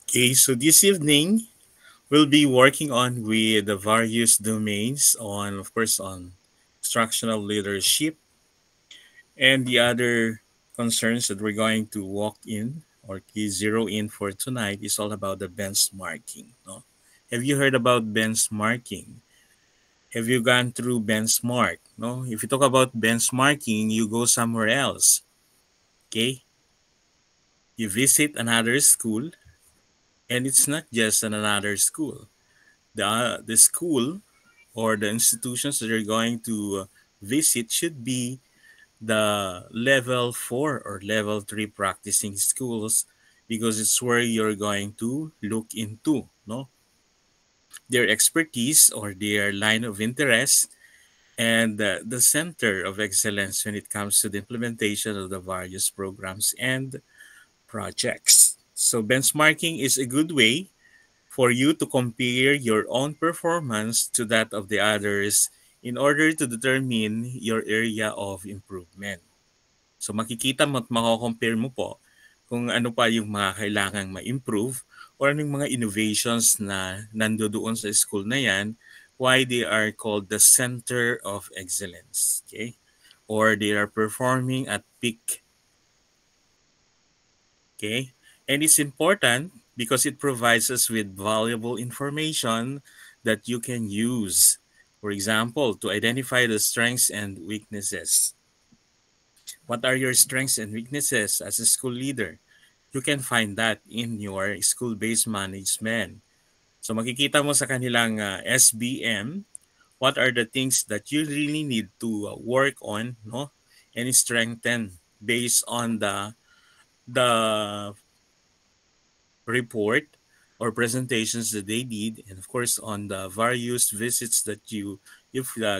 Okay, so this evening we'll be working on with the various domains on, of course, on instructional leadership and the other concerns that we're going to walk in or key zero in for tonight is all about the benchmarking. No? Have you heard about benchmarking? Have you gone through benchmark? No, if you talk about benchmarking, you go somewhere else. Okay, you visit another school, and it's not just another school. The school or the institutions that you're going to visit should be the level 4 or level 3 practicing schools because it's where you're going to look into no their expertise or their line of interest and the center of excellence when it comes to the implementation of the various programs and projects. So benchmarking is a good way for you to compare your own performance to that of the others in order to determine your area of improvement. So makikita mo at mako-compare mo po kung ano pa yung mga kailangang ma-improve or anong mga innovations na nandoon sa school na yan, why they are called the center of excellence. Okay? Or they are performing at peak. Okay? And it's important because it provides us with valuable information that you can use. For example, to identify the strengths and weaknesses. What are your strengths and weaknesses as a school leader? You can find that in your school-based management. So makikita mo sa kanilang SBM, what are the things that you really need to work on, no? And strengthen based on the report or presentations that they did, and of course on the various visits that you've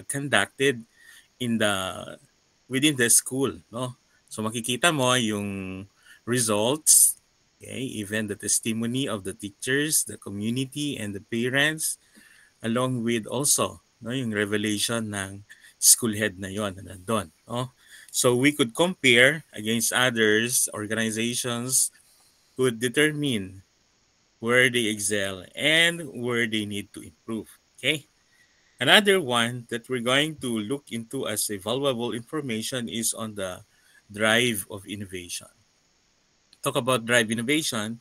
conducted in the within the school, no? So makikita mo yung results, okay, even the testimony of the teachers, the community, and the parents, along with also no, yung revelation ng school head na yon na nandun, no? So we could compare against others, organizations could determine where they excel and where they need to improve, okay? Another one that we're going to look into as a valuable information is on the drive of innovation. Talk about drive innovation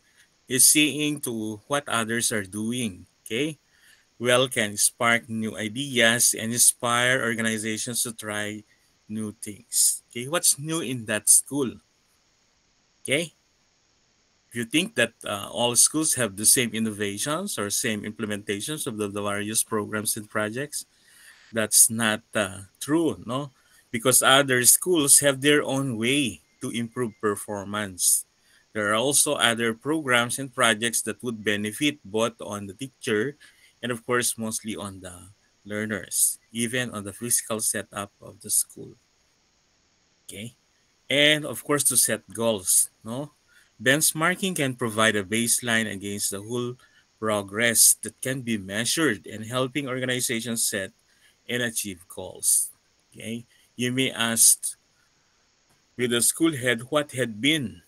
is seeing to what others are doing. Okay. Well, can spark new ideas and inspire organizations to try new things. Okay. What's new in that school? Okay. If you think that all schools have the same innovations or same implementations of the various programs and projects, that's not true, no? Because other schools have their own way to improve performance. There are also other programs and projects that would benefit both on the teacher and, of course, mostly on the learners, even on the physical setup of the school. Okay. And of course, to set goals, no? Benchmarking can provide a baseline against the whole progress that can be measured and helping organizations set and achieve goals. Okay, you may ask with the school head what had been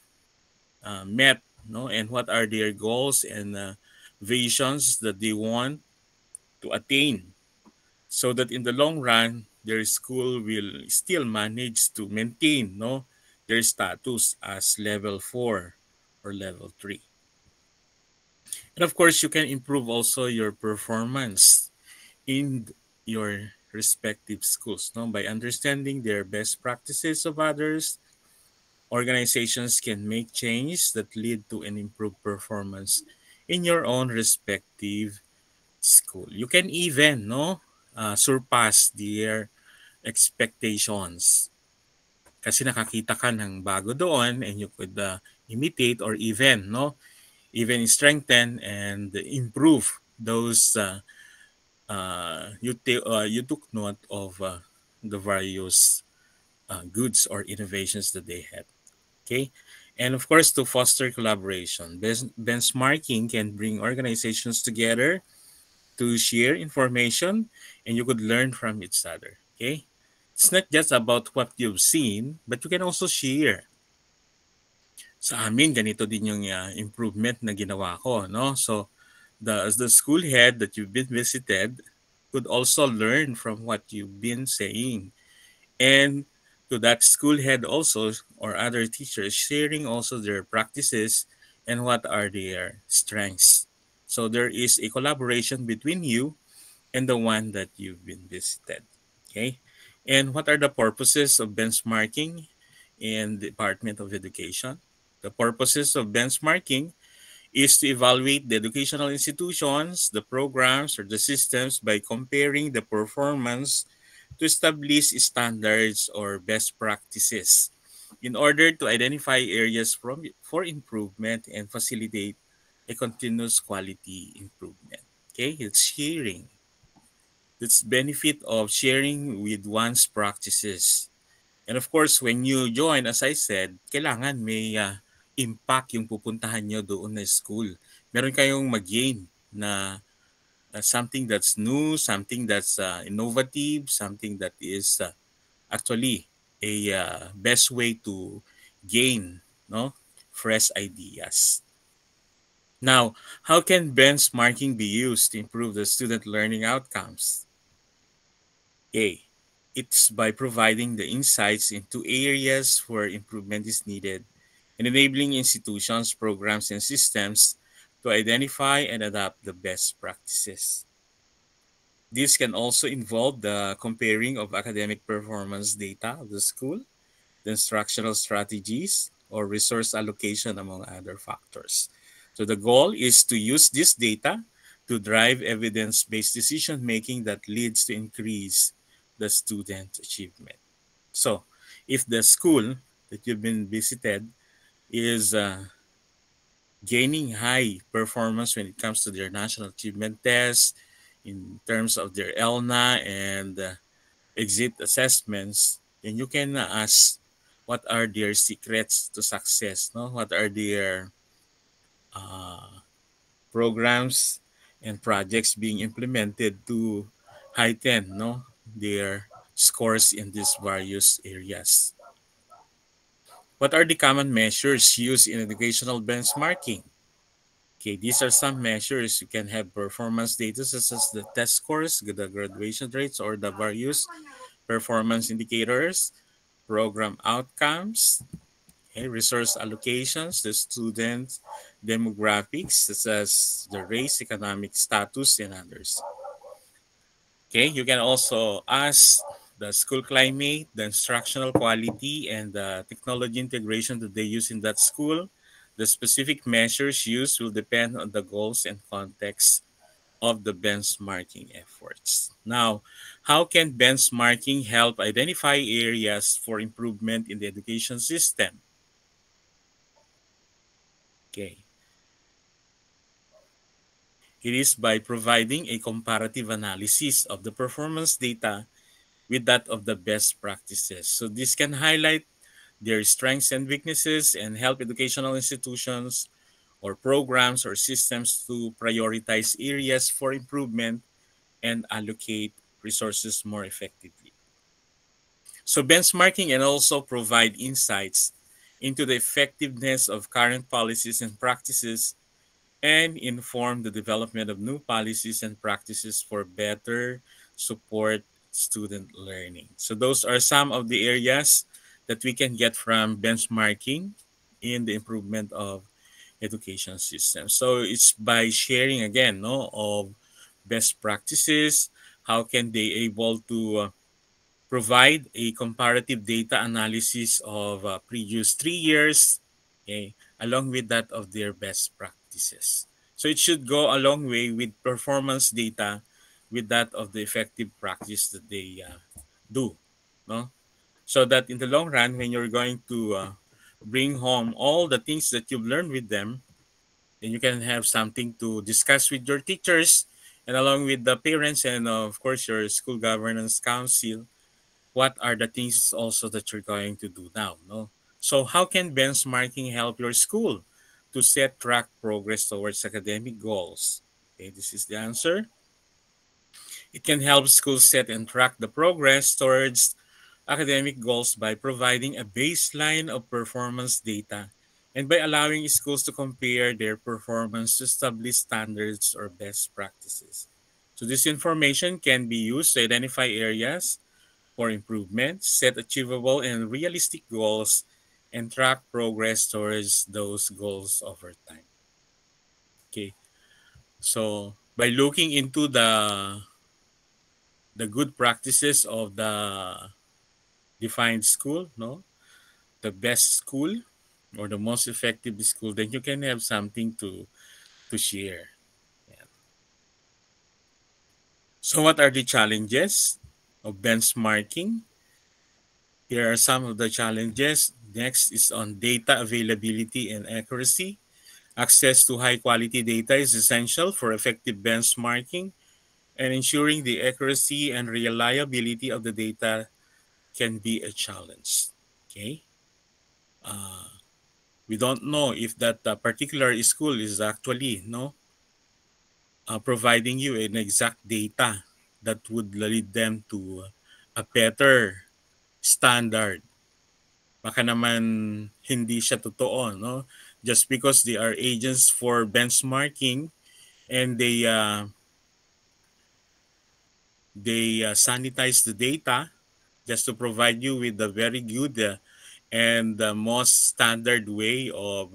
met, no, and what are their goals and visions that they want to attain, so that in the long run their school will still manage to maintain, no, their status as level 4 or level 3. And of course, you can improve also your performance in your respective schools, no, by understanding their best practices of others. Organizations can make changes that lead to an improved performance in your own respective school. You can even surpass their expectations kasi nakakita ka ng bago doon and you could imitate or even even strengthen and improve those you took note of the various goods or innovations that they had. Okay. And of course, to foster collaboration, benchmarking can bring organizations together to share information and you could learn from each other. Okay. It's not just about what you've seen, but you can also share Sa amin ganito din yung improvement na ginawa ko, no? So as the school head that you've been visited could also learn from what you've been saying, and to that school head also or other teachers sharing also their practices and what are their strengths. So there is a collaboration between you and the one that you've been visited. Okay. And what are the purposes of benchmarking in the Department of Education? The purposes of benchmarking is to evaluate the educational institutions, the programs, or the systems by comparing the performance to establish standards or best practices in order to identify areas for improvement and facilitate a continuous quality improvement. Okay, it's sharing. It's benefit of sharing with one's practices. And of course, when you join, as I said, kailangan may impact yung pupuntahan nyo doon na school. Meron kayong mag-gain na something that's new, something that's innovative, something that is actually a best way to gain no fresh ideas. Now, how can benchmarking be used to improve the student learning outcomes? A. It's by providing the insights into areas where improvement is needed and enabling institutions, programs, and systems to identify and adapt the best practices. This can also involve the comparing of academic performance data of the school, the instructional strategies, or resource allocation, among other factors. So the goal is to use this data to drive evidence-based decision making that leads to increase the student achievement. So if the school that you've been visited is gaining high performance when it comes to their national achievement tests, in terms of their ELNA and exit assessments, then you can ask what are their secrets to success, no? What are their uh, programs and projects being implemented to heighten, no, their scores in these various areas. What are the common measures used in educational benchmarking? Okay, these are some measures. You can have performance data such as the test scores, the graduation rates, or the various performance indicators, program outcomes, okay, resource allocations, the student demographics, such as the race, economic status, and others. Okay, you can also ask the school climate, the instructional quality, and the technology integration that they use in that school. The specific measures used will depend on the goals and context of the benchmarking efforts. Now, how can benchmarking help identify areas for improvement in the education system? Okay. It is by providing a comparative analysis of the performance data with that of the best practices. So this can highlight their strengths and weaknesses and help educational institutions or programs or systems to prioritize areas for improvement and allocate resources more effectively. So benchmarking and also provide insights into the effectiveness of current policies and practices and inform the development of new policies and practices for better support student learning. So those are some of the areas that we can get from benchmarking in the improvement of education system. So it's by sharing again, no, of best practices, how can they able to provide a comparative data analysis of previous 3 years, okay, along with that of their best practices. So it should go a long way with performance data with that of the effective practice that they do. No? So that in the long run, when you're going to bring home all the things that you've learned with them, then you can have something to discuss with your teachers and along with the parents and of course your school governance council, what are the things also that you're going to do now, no? So how can benchmarking help your school to set track progress towards academic goals? Okay, this is the answer. It can help schools set and track the progress towards academic goals by providing a baseline of performance data and by allowing schools to compare their performance to establish standards or best practices. So this information can be used to identify areas for improvement, set achievable and realistic goals, and track progress towards those goals over time. Okay. So by looking into the good practices of the defined school, no, the best school or the most effective school, then you can have something to share. Yeah. So what are the challenges of benchmarking? Here are some of the challenges. Next is on data availability and accuracy. Access to high quality data is essential for effective benchmarking, and ensuring the accuracy and reliability of the data can be a challenge. Okay. Uh, we don't know if that particular school is actually providing you an exact data that would lead them to a better standard. Baka naman hindi siya totoo, no? Just because they are agents for benchmarking and they sanitize the data just to provide you with the very good and the most standard way of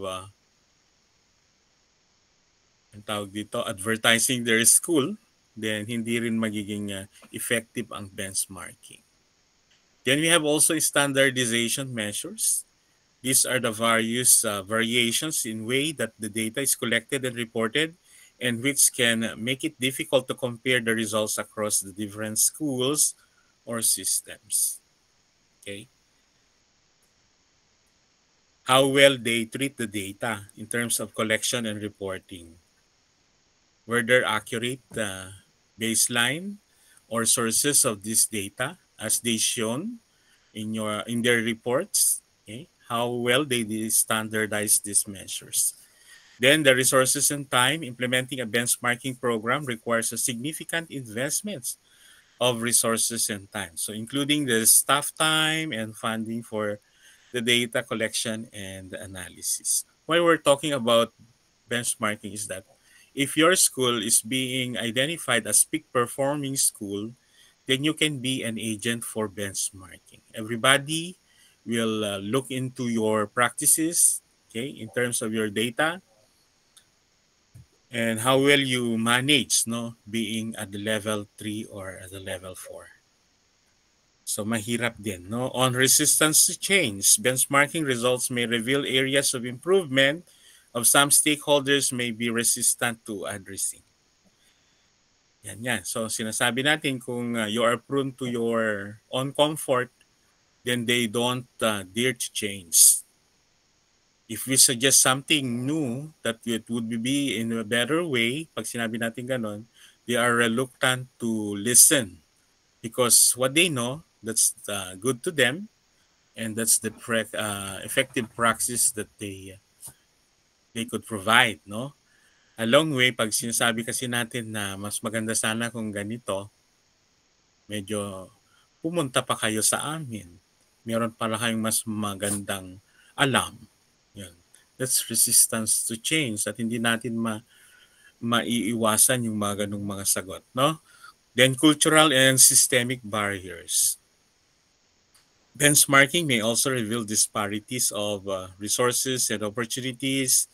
ang tawag dito, advertising their school, then hindi rin magiging effective ang benchmarking. Then we have also standardization measures. These are the various variations in way that the data is collected and reported, and which can make it difficult to compare the results across the different schools or systems. Okay. How well they treat the data in terms of collection and reporting. Were there accurate baseline or sources of this data as they shown in their reports? Okay. How well they standardize these measures. Then the resources and time. Implementing a benchmarking program requires a significant investments of resources and time. So including the staff time and funding for the data collection and analysis. Why we're talking about benchmarking is that if your school is being identified as peak performing school, then you can be an agent for benchmarking. Everybody will look into your practices, okay, in terms of your data and how well you manage, no, being at the level 3 or at the level 4. So mahirap din, no? On resistance to change, benchmarking results may reveal areas of improvement of some stakeholders may be resistant to addressing. Yan yan. So sinasabi natin kung you are prone to your own comfort, then they don't dare to change. If we suggest something new that it would be in a better way, pag sinabi natin ganon, they are reluctant to listen because what they know, that's good to them, and that's the effective practice that they could provide, no? Along way, pag sinasabi kasi natin na mas maganda sana kung ganito, medyo pumunta pa kayo sa amin. Meron pala kayong mas magandang alam. Yan. That's resistance to change at hindi natin maiiwasan yung mga ganung mga sagot, no? Then cultural and systemic barriers. Benchmarking may also reveal disparities of resources and opportunities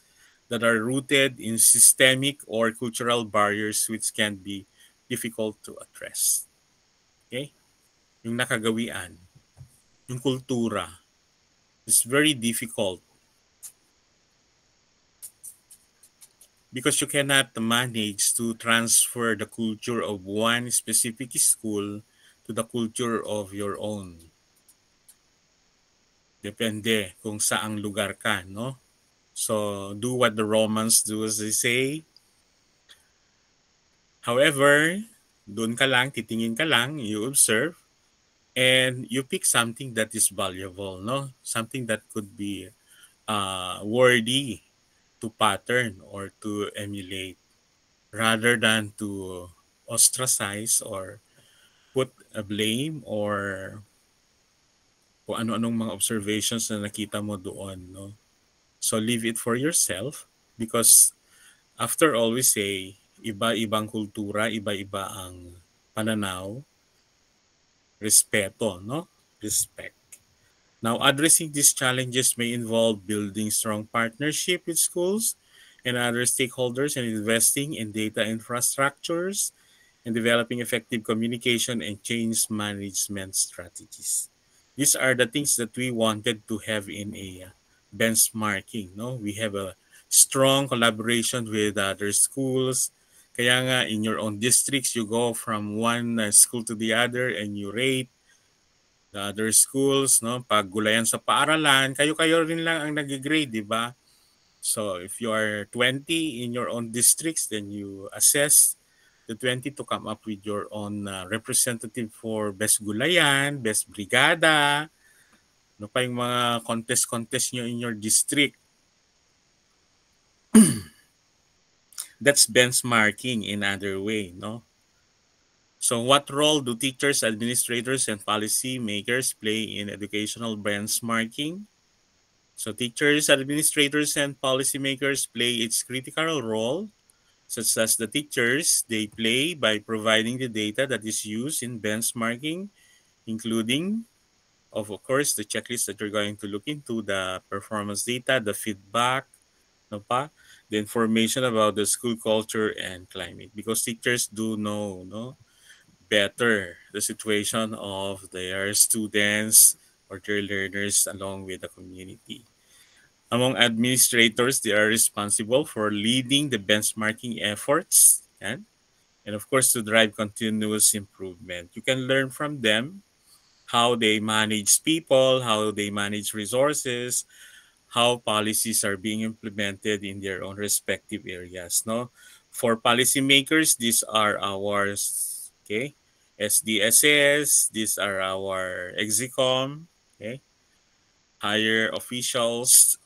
that are rooted in systemic or cultural barriers which can be difficult to address. Okay? Yung nakagawian, yung kultura, is very difficult because you cannot manage to transfer the culture of one specific school to the culture of your own. Depende kung saang lugar ka, no? So, do what the Romans do, as they say. However, doon ka lang, titingin ka lang, you observe, and you pick something that is valuable, no? Something that could be worthy to pattern or to emulate rather than to ostracize or put a blame or kung ano-anong mga observations na nakita mo doon, no? So leave it for yourself because after all we say, iba-ibang kultura, iba-iba ang pananaw, respeto, no? Respect. Now, addressing these challenges may involve building strong partnership with schools and other stakeholders and investing in data infrastructures and developing effective communication and change management strategies. These are the things that we wanted to have in a benchmarking. No, we have a strong collaboration with other schools. Kaya nga, in your own districts, you go from one school to the other and you rate the other schools. No, pag gulayan sa paaralan, kayo-kayo rin lang ang nag-grade, di ba? So if you are 20 in your own districts, then you assess the 20 to come up with your own representative for best gulayan, best brigada, ano pa yung mga contest nyo in your district. That's benchmarking in other way, no? So what role do teachers, administrators, and policy makers play in educational benchmarking? So teachers, administrators, and policymakers play its critical role, such as the teachers they play by providing the data that is used in benchmarking, including, of course, the checklist that you're going to look into, the performance data, the feedback, no pa, the information about the school culture and climate. Because teachers do know, no, better the situation of their students or their learners along with the community. Among administrators, they are responsible for leading the benchmarking efforts and of course to drive continuous improvement. You can learn from them how they manage people, how they manage resources, how policies are being implemented in their own respective areas. No, for policymakers, these are ours. Okay, SDSS. These are our execom. Okay, higher officials.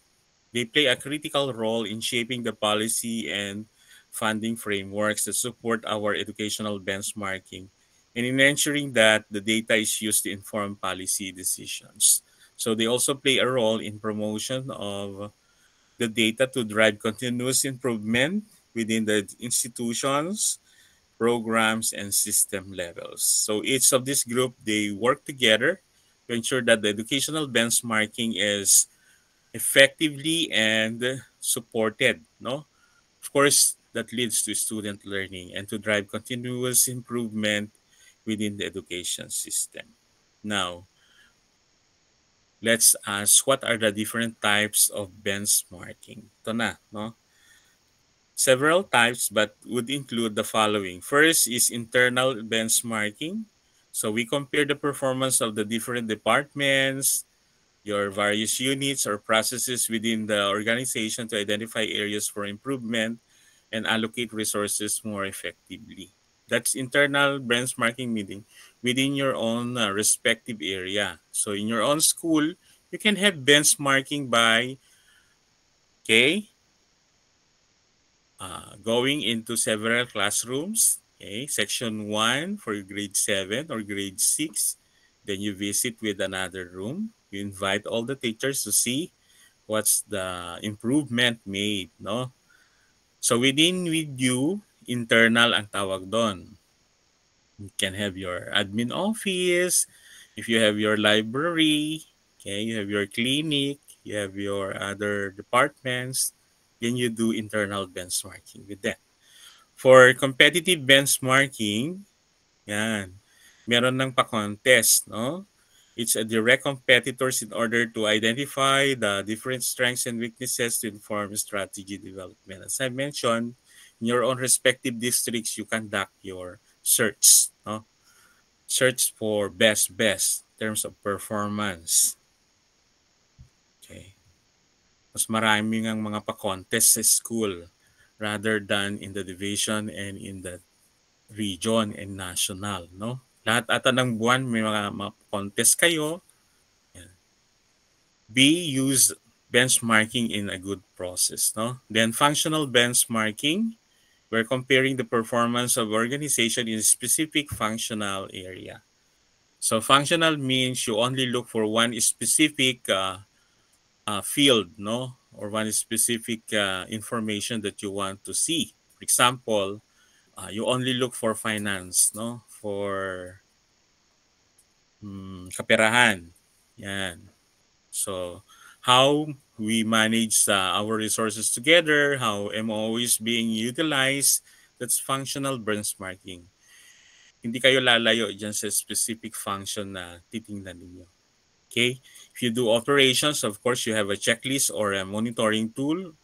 They play a critical role in shaping the policy and funding frameworks that support our educational benchmarking and in ensuring that the data is used to inform policy decisions. So they also play a role in promotion of the data to drive continuous improvement within the institutions, programs, and system levels. So each of this group, they work together to ensure that the educational benchmarking is effectively and supported, no? Of course, that leads to student learning and to drive continuous improvement within the education system. Now, let's ask what are the different types of benchmarking. Ito na, no? Several types but would include the following. First is internal benchmarking. So we compare the performance of the different departments, your various units or processes within the organization to identify areas for improvement and allocate resources more effectively. That's internal benchmarking meeting within your own respective area. So in your own school, you can have benchmarking by, okay, going into several classrooms. Okay, section 1 for grade 7 or grade 6. Then you visit with another room. You invite all the teachers to see what's the improvement made, no? So within with you, internal ang tawag doon. You can have your admin office, if you have your library, okay, you have your clinic, you have your other departments, then you do internal benchmarking with them. For competitive benchmarking, yan, meron ng pa-contest, no? It's a direct competitors in order to identify the different strengths and weaknesses to inform strategy development. As I mentioned, in your own respective districts, you conduct your search, no? Search for best in terms of performance. Okay. Mas marami ng mga pa-contest sa school rather than in the division and in the region and national, no? Lahat ata ng buwan may mga contest kayo. B, use benchmarking in a good process, no? Then functional benchmarking, we're comparing the performance of organization in a specific functional area. So functional means you only look for one specific field, no? or one specific information that you want to see. For example, you only look for finance, no? For kaperahan. Yan. So, how we manage our resources together, how MO is being utilized, that's functional benchmarking. Hindi kayo lalayo dyan sa specific function na titingnan ninyo. Okay? If you do operations, of course, you have a checklist or a monitoring tool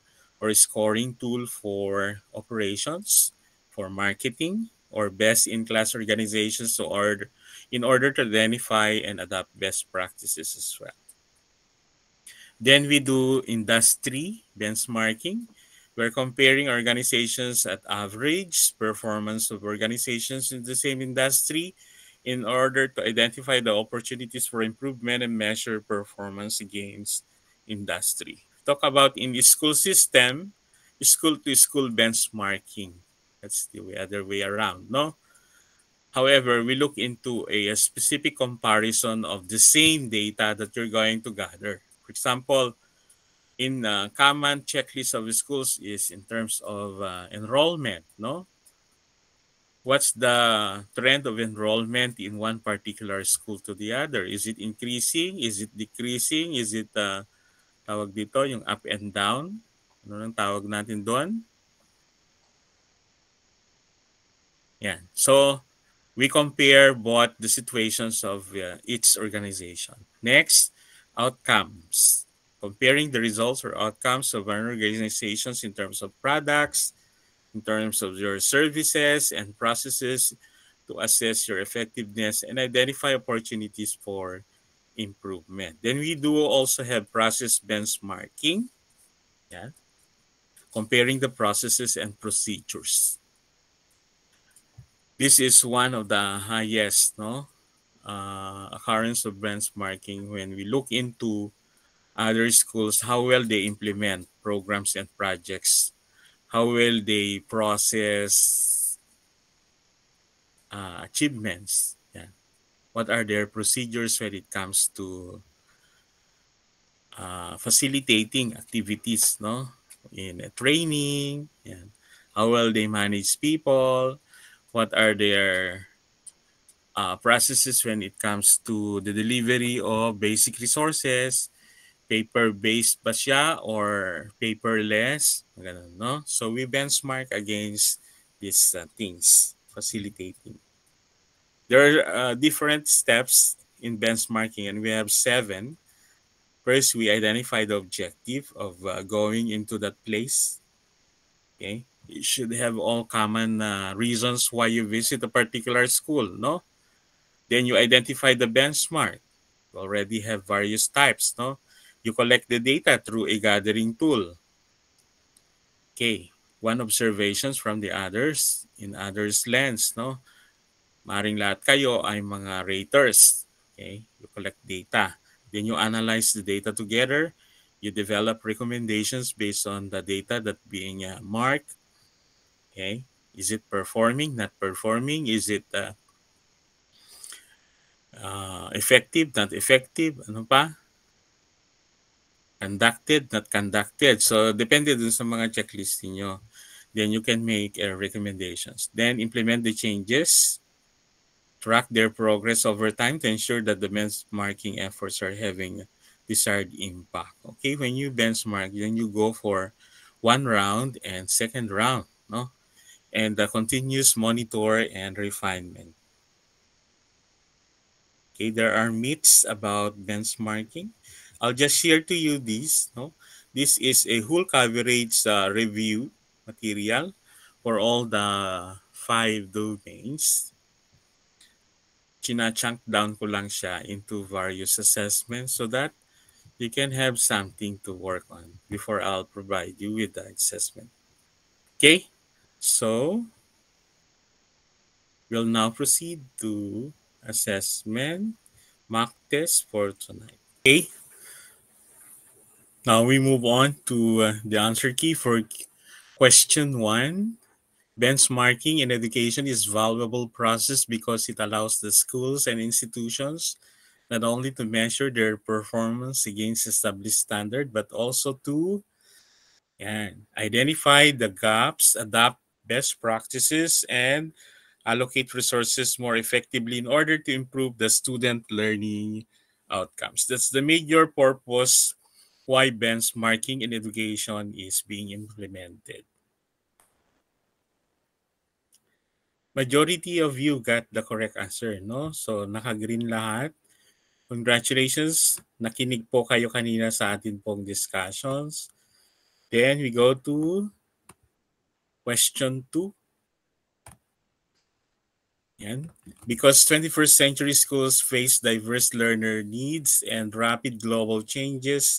or a scoring tool for operations, for marketing, or best-in-class organizations in order to identify and adopt best practices as well. Then we do industry benchmarking. We're comparing organizations at average performance of organizations in the same industry in order to identify the opportunities for improvement and measure performance against industry. Talk about in the school system, school to school benchmarking. That's the other way around, no? However, we look into a specific comparison of the same data that you're going to gather. For example, in common checklist of the schools is in terms of enrollment, no? What's the trend of enrollment in one particular school to the other? Is it increasing? Is it decreasing? Is it tawag dito yung up and down? Ano nang tawag natin doon? Yan. So we compare both the situations of each organization. Next, outcomes. Comparing the results or outcomes of an organizations in terms of products, in terms of your services and processes to assess your effectiveness and identify opportunities for improvement. Then we do also have process benchmarking, yeah, comparing the processes and procedures. This is one of the highest occurrence of benchmarking when we look into other schools, how well they implement programs and projects, how well they process achievements. Yeah. What are their procedures when it comes to facilitating activities, no? In training, yeah. How well they manage people, what are their processes when it comes to the delivery of basic resources, paper-based ba siya or paperless, ganun, no? So we benchmark against these things, facilitating. There are different steps in benchmarking, and we have 7. First, we identify the objective of going into that place. Okay, you should have all common reasons why you visit a particular school, no? Then you identify the benchmark. You already have various types, no? You collect the data through a gathering tool. Okay, one observations from the others in others' lens, no? Maring lahat kayo ay mga raters. Okay, you collect data. Then you analyze the data together. You develop recommendations based on the data that being marked. Okay, is it performing, not performing? Is it effective, not effective? Ano pa? Conducted, not conducted. So, depende dun sa mga checklist niyo. Then you can make recommendations. Then implement the changes. Track their progress over time to ensure that the benchmarking efforts are having desired impact. Okay, when you benchmark, then you go for one round and second round, no? And the continuous monitor and refinement. Okay, there are myths about benchmarking. I'll just share to you this. No, this is a whole coverage review material for all the 5 domains. China-chunk down ko lang siya into various assessments so that you can have something to work on before I'll provide you with the assessment. Okay, so we'll now proceed to assessment mock test for tonight. Okay, now we move on to the answer key for question 1. Benchmarking in education is valuable process because it allows the schools and institutions not only to measure their performance against established standard but also to Yan. Identify the gaps, adapt best practices, and allocate resources more effectively in order to improve the student learning outcomes. That's the major purpose why benchmarking in education is being implemented. Majority of you got the correct answer, no? So, naka-green lahat. Congratulations. Nakinig po kayo kanina sa atin pong discussions. Then, we go to question 2. Yan. Because 21st century schools face diverse learner needs and rapid global changes,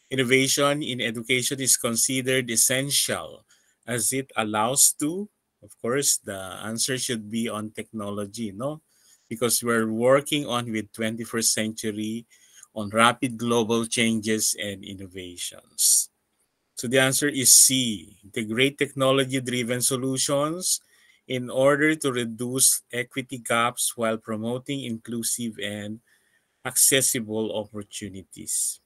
innovation in education is considered essential as it allows to, of course, the answer should be on technology, no? Because we're working on with 21st century on rapid global changes and innovations. So the answer is C. Integrate technology-driven solutions in order to reduce equity gaps while promoting inclusive and accessible opportunities.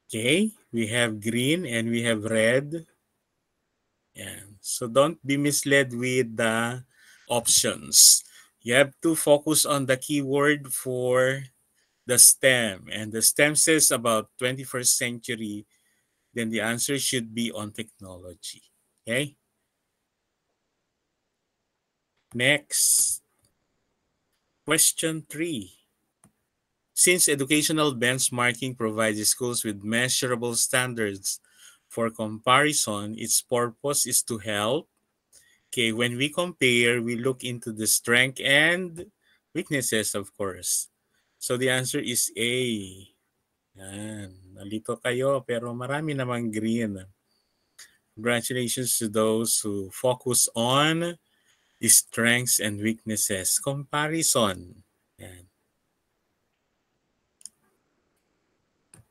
Okay, we have green and we have red. Yeah. So don't be misled with the options. You have to focus on the keyword for the STEM. And the STEM says about 21st century, then the answer should be on technology. Okay? Next, question 3. Since educational benchmarking provides schools with measurable standards for comparison, its purpose is to help. Okay, when we compare, we look into the strength and weaknesses, of course. So the answer is A. Yan. Nalito kayo, pero marami namang green. Congratulations to those who focus on the strengths and weaknesses. Comparison. Yan.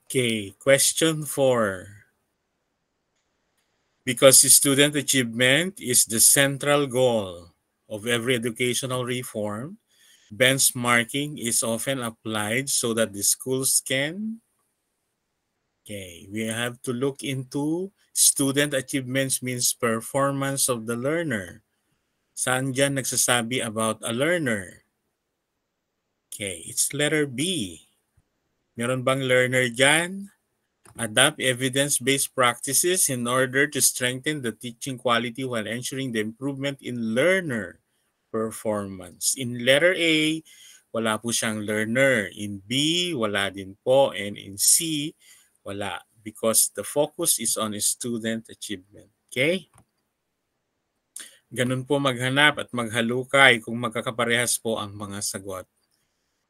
Okay, question 4. Because student achievement is the central goal of every educational reform, benchmarking is often applied so that the schools can. Okay, we have to look into student achievements means performance of the learner. Saan dyan nagsasabi about a learner? Okay, it's letter B. Meron bang learner dyan? Adopt evidence-based practices in order to strengthen the teaching quality while ensuring the improvement in learner performance. In letter A, wala po siyang learner. In B, wala din po. And in C, wala. Because the focus is on student achievement. Okay? Ganun po maghanap at maghalukay kung magkakaparehas po ang mga sagot.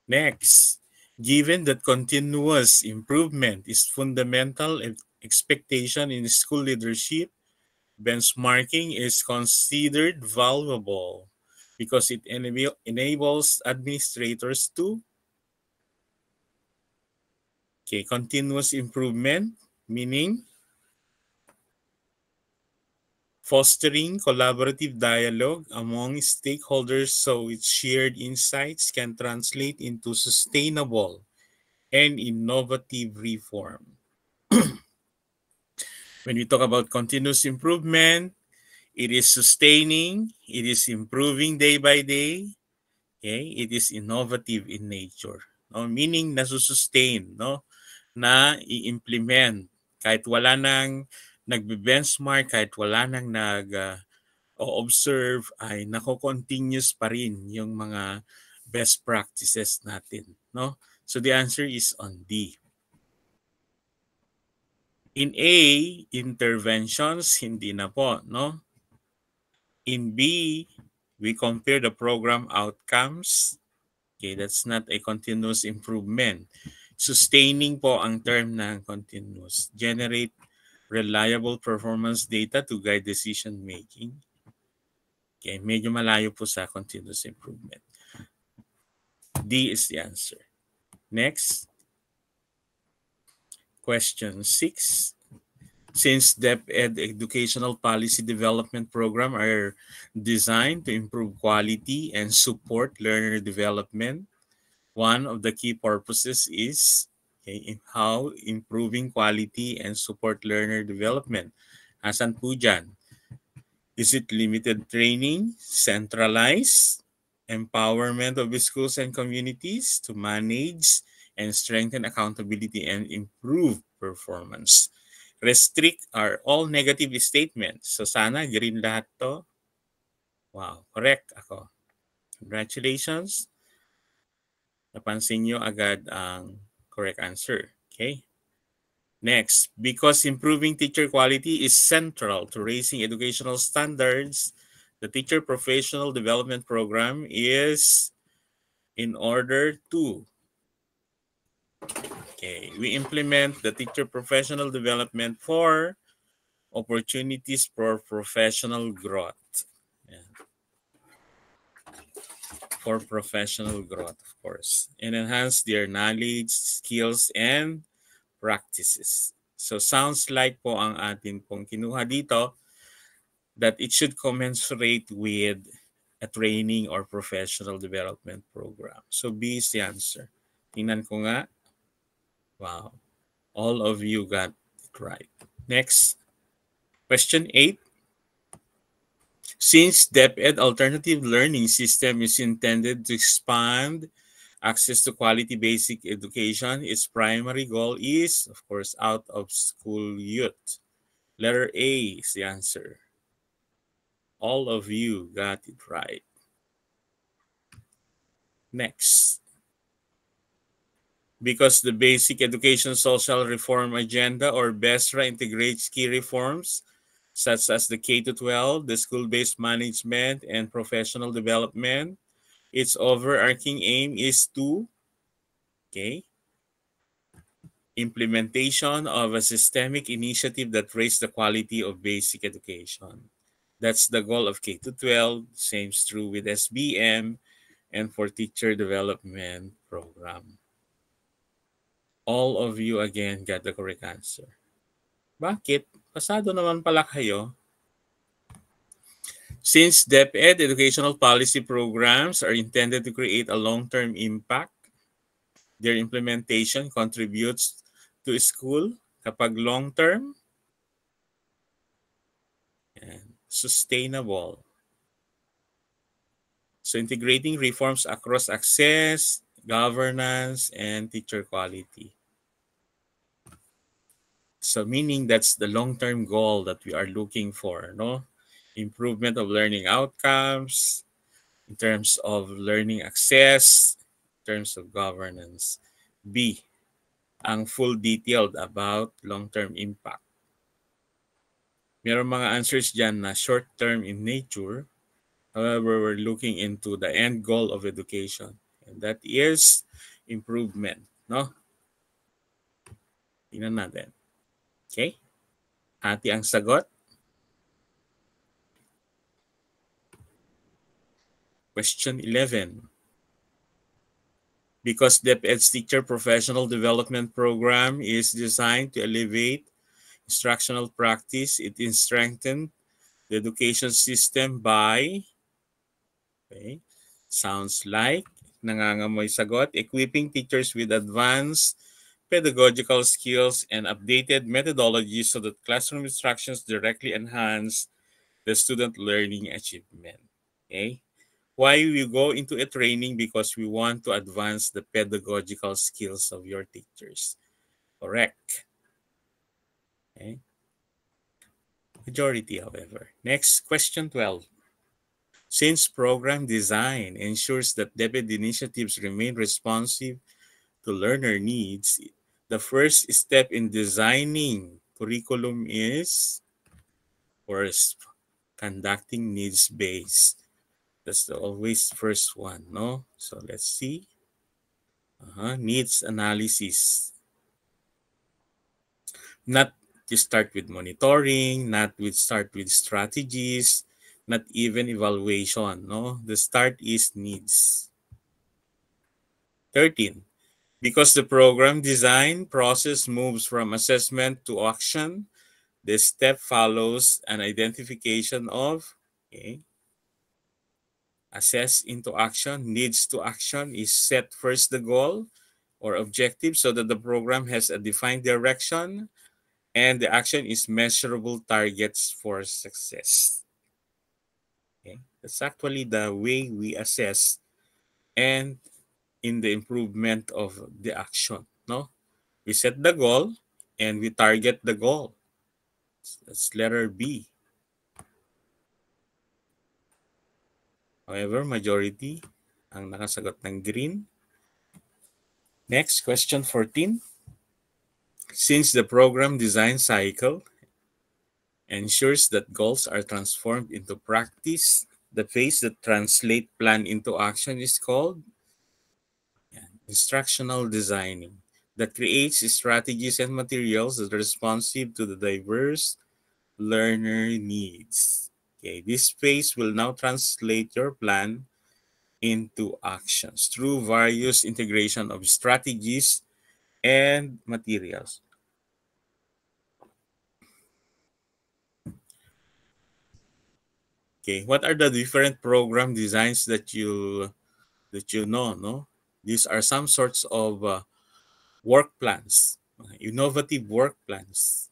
Next, given that continuous improvement is fundamental expectation in school leadership, benchmarking is considered valuable because it enables administrators to continuous improvement, meaning fostering collaborative dialogue among stakeholders so its shared insights can translate into sustainable and innovative reform. When we talk about continuous improvement, it is sustaining, it is improving day by day, okay? It is innovative in nature. No? Meaning nasusustain, no? Na i-implement. Kahit wala nang nagbe-benchmark, kahit wala nang nag-observe, ay nako-continuous pa rin yung mga best practices natin. No? So the answer is on D. In A, interventions, hindi na po, no? In B, we compare the program outcomes. Okay, that's not a continuous improvement. Sustaining po ang term ng continuous. Generate reliable performance data to guide decision making. Okay, medyo malayo po sa continuous improvement. D is the answer. Next. Question 6. Since DepEd educational policy development program are designed to improve quality and support learner development, one of the key purposes is Okay, how improving quality and support learner development. Asan po dyan? Is it limited training, centralized, empowerment of the schools and communities to manage and strengthen accountability and improve performance? Restrict are all negative statements. So sana green lahat to. Wow, correct ako. Congratulations. Napansin nyo agad ang correct answer. Okay? Next, because improving teacher quality is central to raising educational standards, the Teacher Professional Development Program is in order to, okay, we implement the Teacher Professional Development for opportunities for professional growth. Yeah. For professional growth, of course, and enhance their knowledge, skills, and practices. So sounds like po ang atin pong kinuha dito that it should commensurate with a training or professional development program. So B is the answer. Tingnan ko nga. Wow. All of you got it right. Next. Question 8. Since DepEd Alternative Learning System is intended to expand access to quality basic education, its primary goal is, of course, out of school youth. Letter A is the answer. All of you got it right. Next. Because the Basic Education Social Reform Agenda, or BESRA, integrates key reforms such as the K-12, the school-based management, and professional development. Its overarching aim is to, okay, implementation of a systemic initiative that raises the quality of basic education. That's the goal of K-12. Same is true with SBM and for teacher development program. All of you again got the correct answer. Bakit? Pasado naman pala kayo. Since DepEd educational policy programs are intended to create a long-term impact, their implementation contributes to school kapag long-term and sustainable. So integrating reforms across access, governance, and teacher quality. So meaning that's the long-term goal that we are looking for, no? Improvement of learning outcomes, in terms of learning access, in terms of governance. B, ang full detailed about long-term impact. Meron mga answers dyan na short-term in nature. However, we're looking into the end goal of education. And that is improvement. No? Tingnan natin. Okay? Hati ang sagot. Question 11. Because DepEd's Teacher Professional Development Program is designed to elevate instructional practice, it is strengthened the education system by, okay, sounds like, nangangamoy sagot, equipping teachers with advanced pedagogical skills and updated methodologies so that classroom instructions directly enhance the student learning achievement. Okay? Why we go into a training? Because we want to advance the pedagogical skills of your teachers. Correct. Okay? Majority, however. Next, question 12. Since program design ensures that DepEd initiatives remain responsive to learner needs, the first step in designing curriculum is first conducting needs-based. That's the always first one, no? So let's see. Needs analysis. Not to start with monitoring, not with start with strategies, not even evaluation, no? The start is needs. 13. Because the program design process moves from assessment to action, the step follows an identification of, okay, assess into action, needs to action is set first the goal, or objective so that the program has a defined direction and the action is measurable targets for success. Okay? That's actually the way we assess and in the improvement of the action. No, we set the goal and we target the goal. That's letter B. However, majority ang nakasagot ng green. Next, question 14. Since the program design cycle ensures that goals are transformed into practice, the phase that translate plan into action is called instructional designing, that creates strategies and materials that are responsive to the diverse learner needs. Okay, this phase will now translate your plan into actions through various integration of strategies and materials. Okay, what are the different program designs that you know? No, these are some sorts of work plans, innovative work plans,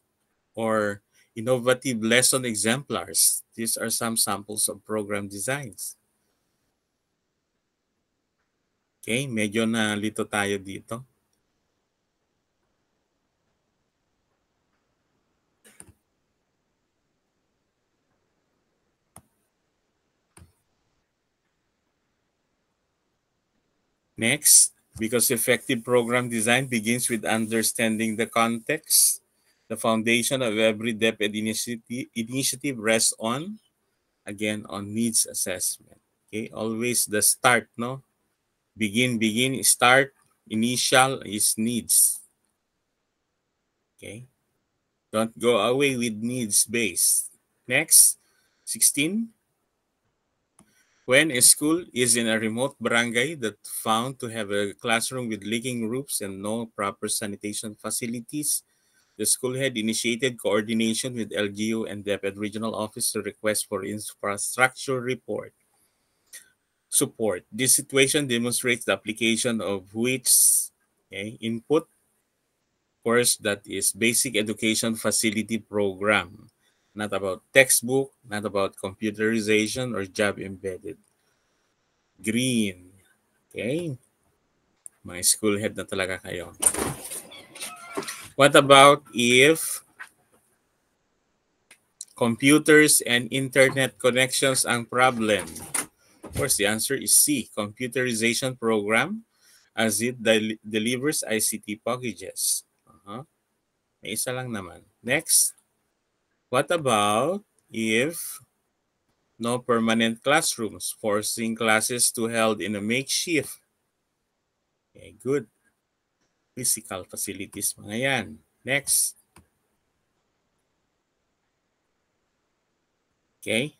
or innovative lesson exemplars. These are some samples of program designs. Okay, medyo nalito tayo dito. Next, because effective program design begins with understanding the context, the foundation of every DepEd initiative rests on, again, on needs assessment. Okay, always the start, no? Begin, start, initial is needs. Okay, don't go away with needs based. Next, 16. When a school is in a remote barangay that found to have a classroom with leaking roofs and no proper sanitation facilities, the school head initiated coordination with LGU and DepEd regional office to request for infrastructure report support. This situation demonstrates the application of which input course, that is basic education facility program, not about textbook, not about computerization or job embedded. Green. Okay. My school head na talaga kayo. What about if computers and internet connections ang problem? Of course, the answer is C, computerization program, as it delivers ICT packages. May isa lang naman. Next, what about if no permanent classrooms, forcing classes to held in a makeshift? Okay, good. Physical facilities, mga yan. Next. Okay.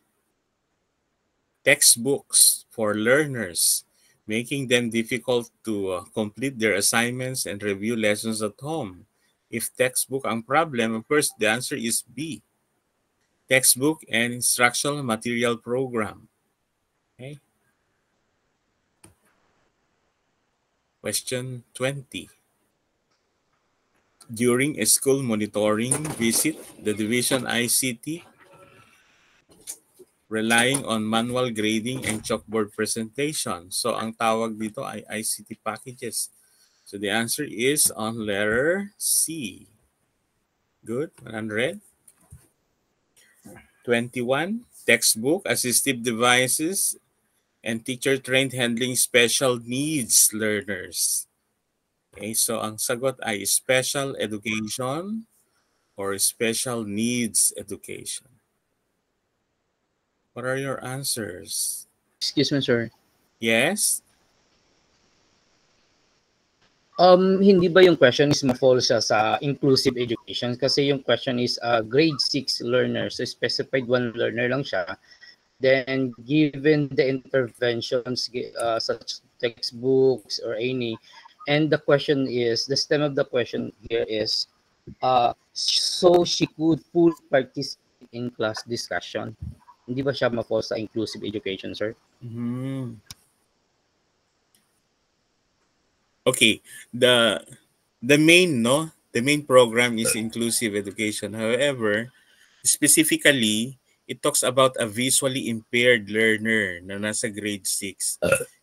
Textbooks for learners, making them difficult to complete their assignments and review lessons at home. If textbook ang problem, of course, the answer is B. Textbook and instructional material program. Okay. Question 20. During a school monitoring visit, the division ICT relying on manual grading and chalkboard presentation. So ang tawag dito ay ICT packages. So the answer is on letter C. Good, 100. 21, textbook, assistive devices, and teacher-trained handling special needs learners. Okay, so ang sagot ay special education or special needs education. What are your answers? Excuse me, sir. Yes? Hindi ba yung question is ma-fall siya sa inclusive education? Kasi yung question is grade 6 learner. So specified one learner lang siya. Then given the interventions such textbooks or any, and the question is, the stem of the question here is, so she could fully participate in class discussion. Hindi ba siya ma-fall sa inclusive education, sir? Mm-hmm. Okay, the main program is inclusive education. However, specifically, it talks about a visually impaired learner na nasa grade 6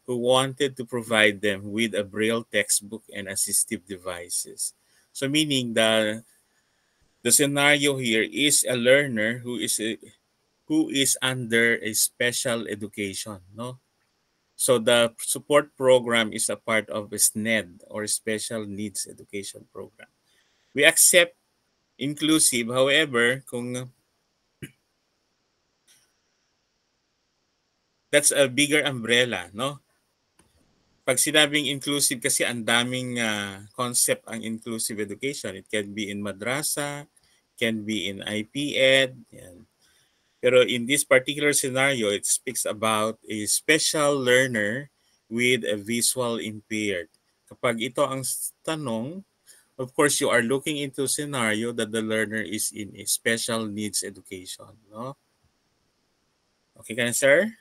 who wanted to provide them with a braille textbook and assistive devices. So meaning the scenario here is a learner who is under a special education, no? So the support program is a part of a SNED or special needs education program. We accept inclusive, however, kung that's a bigger umbrella, no? Pag sinabing inclusive kasi ang daming concept ang inclusive education. It can be in madrasa, can be in IPED, yan. Pero in this particular scenario, it speaks about a special learner with a visual impaired. Kapag ito ang tanong, of course, you are looking into scenario that the learner is in a special needs education. No? Okay ka na, sir?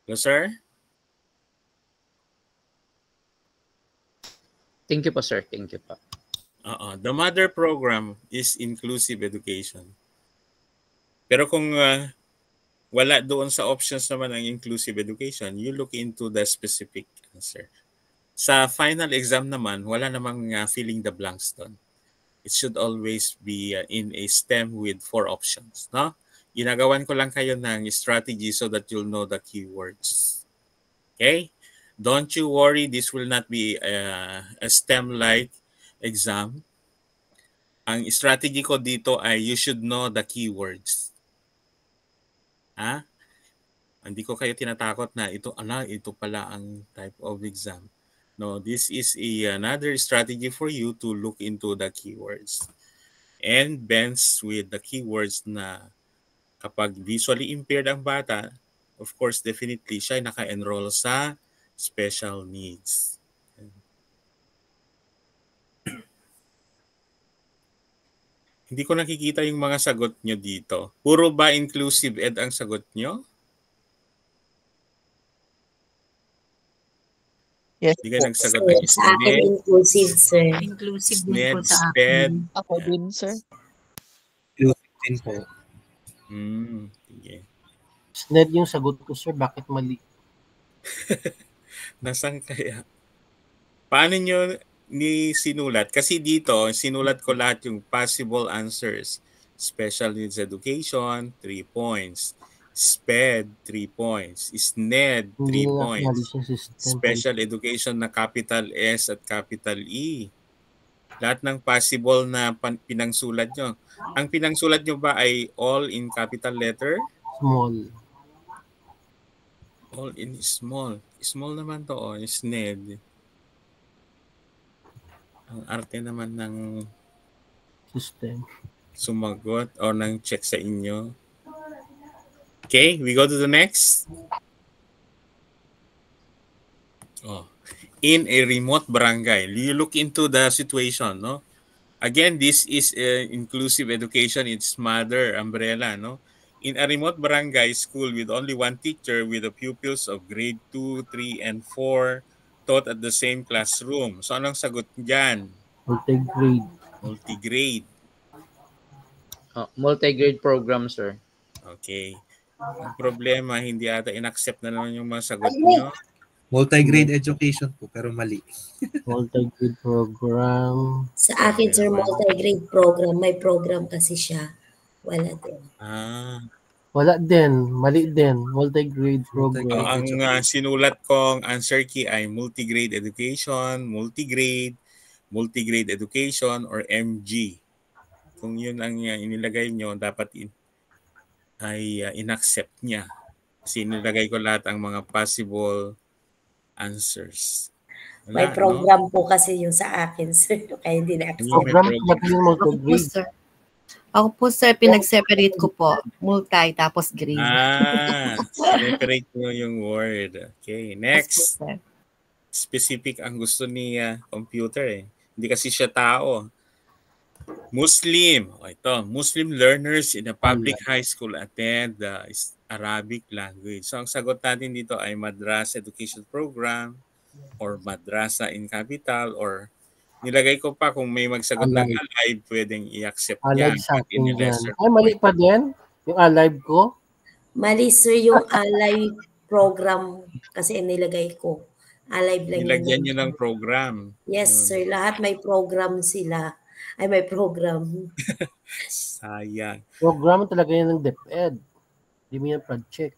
Hello, sir? Thank you po, sir. Thank you po. The mother program is inclusive education. Pero kung wala doon sa options naman ang inclusive education, you look into the specific answer. Sa final exam naman, wala namang filling the blanks doon. It should always be in a STEM with 4 options. No? Ginagawan ko lang kayo ng strategy so that you'll know the keywords. Okay? Don't you worry, this will not be a STEM-like exam. Ang strategy ko dito ay you should know the keywords. Ha? Hindi ko kayo tinatakot na ito pala ang type of exam. No, this is another strategy for you to look into the keywords. And bends with the keywords na kapag visually impaired ang bata, of course, definitely siya naka-enroll sa special needs. Hindi ko nakikita yung mga sagot nyo dito. Puro ba inclusive ed ang sagot nyo? Yes Hindi ka po, nagsagot sir. ng Sa akin, SNED, inclusive, sir. Inclusive din SNED, po sa SPED. akin. Ako din, sir. Inclusive din po. Sige. SNED yung sagot ko, sir. Bakit mali? Nasaan kaya? Paano nyo ni sinulat? Kasi dito, sinulat ko lahat yung possible answers. Special Needs Education, 3 points. SPED, 3 points. SNED, 3 Hindi na points. acknowledge yung system. Special Education na capital S at capital E. Lahat ng possible na pinangsulat nyo. Ang pinangsulat nyo ba ay all in capital letter? Small. All in small. Small naman to, SNED. Ang arte naman ng System. sumagot o ng check sa inyo. Okay, we go to the next. In a remote barangay, you look into the situation, no? Again, this is inclusive education. It's mother umbrella, no? In a remote barangay school with only one teacher with the pupils of grade 2, 3, and 4 taught at the same classroom. So, anong sagot dyan? Multi-grade. Multi-grade. Multi-grade program, sir. Okay. Ang problema, hindi ata in-accept na naman yung mga sagot nyo. Multi-grade education po, pero mali. Multi-grade program. Sa akin, sir, multi-grade program. May program kasi siya. Wala din. Wala din. Mali din. Multi-grade program. Ang sinulat kong answer key ay multi-grade education, multi-grade education, or MG. Kung yun ang inilagay nyo, dapat ay inaccept niya. Kasi nilagay ko lahat ang mga possible answers. Wala, May program po kasi yung sa akin, sir. Kaya hindi na-accept. Program na yung Ako po, multi-grade. sir. Ako po, sir, pinag-separate ko po. Multi, tapos grade. Separate mo yung word. Okay, Yes po, next. sir. Specific ang gusto ni computer eh. Hindi kasi siya tao. Muslim. Ito, Muslim learners in a public high school attend Arabic language. So ang sagot natin dito ay Madrasa Education Program or Madrasa in Capital, or nilagay ko pa kung may magsagot ng Alive. alive, pwedeng i-accept Alive niya sa at akin dyan. ini-lesser Ay, mali point. pa din. Yung alive ko. Mali sir yung Alive program kasi nilagay ko. Alive lang Nilagyan yun. niyo ng program. Yes Yun. sir, lahat may program sila. Ay may program. Sayang. Program talaga yan ng DepEd. Hindi mo yan project.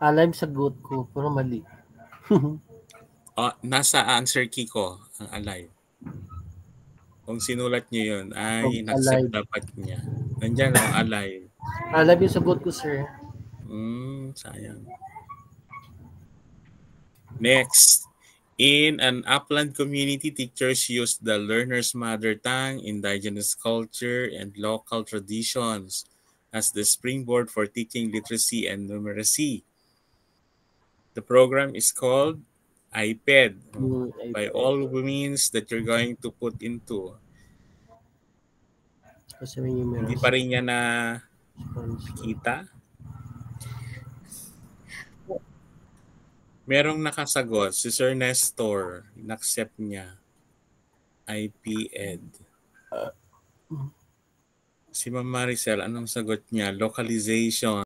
Alive sagot ko, pero mali. Nasa answer key ko ang alive. Kung sinulat niyo yun, ay Oh, in-accept alive. dapat niya. Nandyan alive. Alive yung sagot ko, sir. Sayang. Next. In an upland community, teachers use the learner's mother tongue, indigenous culture, and local traditions as the springboard for teaching literacy and numeracy. The program is called iPad. By all means that you're going to put into. Kasi may numeracy. Hindi pa rin niya na kita. Merong nakasagot, si Sir Nestor, in-accept niya, IPED. Si Ma'am Maricel, anong sagot niya? Localization.